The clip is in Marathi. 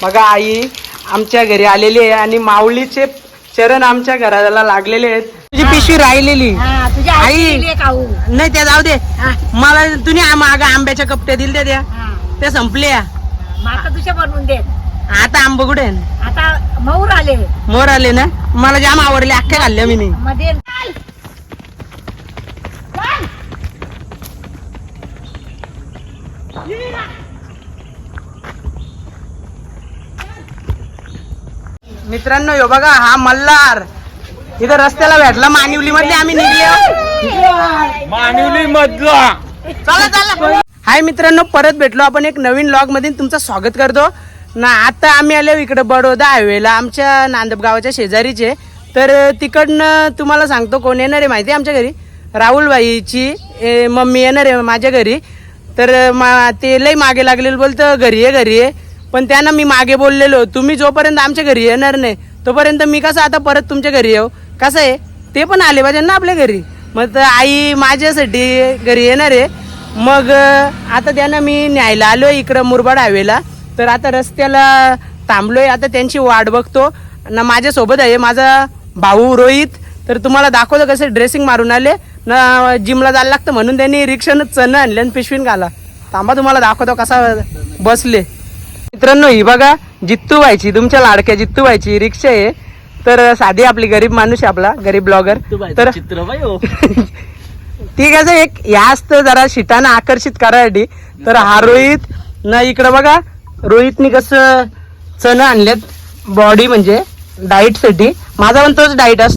बघा आई आमच्या घरी आलेली आहे आणि माऊलीचे चरण आमच्या घराला लागलेले आहेत. तुझी पिशवी राहिलेली आई नाही त्या जाऊ दे. मला तुम्ही माग आंब्याच्या कपट्या दिल्या त्या संपल्या. तुझ्या बनवून दे. आता आंब कुठे आता मोर आले ना. मला जाम आवडले अख्ख्या खाल्ल्या मी. मध्ये मित्रांनो यो बघा हा मल्हार इथं रस्त्याला भेटला. मानिवली मधले आम्ही निघले. मानिवली मधला. चला चला. हाय मित्रांनो, परत भेटलो आपण एक नवीन व्लॉग मध्ये. तुमचं स्वागत करतो ना. आता आम्ही आलो इकडे बडोदा हायवेला, आमच्या नांदप गावाच्या शेजारीचे. तर तिकडनं तुम्हाला सांगतो कोण येणार आहे माहिती आहे आमच्या घरी. राहुलबाईची मम्मी येणार आहे माझ्या घरी. तर ते लई मागे लागलेलं बोलतं घरी आहे. पण त्यांना मी मागे बोललेलो तुम्ही जोपर्यंत आमच्या घरी येणार नाही तोपर्यंत मी कसं आता परत तुमच्या घरी येऊ. कसं आहे ते पण आले पाहिजे ना आपल्या घरी. मग आई माझ्यासाठी घरी येणार आहे. मग आता त्यांना मी न्यायला आलो इकडं मुरबाड हायवेला. तर आता रस्त्याला थांबलोय. आता त्यांची वाट बघतो ना. माझ्यासोबत आहे माझा भाऊ रोहित. तर तुम्हाला दाखवतो कसं ड्रेसिंग मारून आले ना. जिमला जायला लागतं म्हणून त्यांनी रिक्षानं चण आणले आणि पिशवीन घाला. थांबा तुम्हाला दाखवतो कसा बसले. मित्रांनो ही बघा जित्तू व्हायची, तुमच्या लाडक्या जित्तू व्हायची रिक्षा आहे. तर साधी आपली गरीब माणूस आहे, आपला गरीब ब्लॉगर. तर ती कसं एक ह्या असतं जरा शिटानं आकर्षित करायसाठी. तर हा रोहित ना इकडं बघा रोहितनी कसं चण आणलेत बॉडी म्हणजे डाईट साठी. माझा पण तोच डाईट असतो.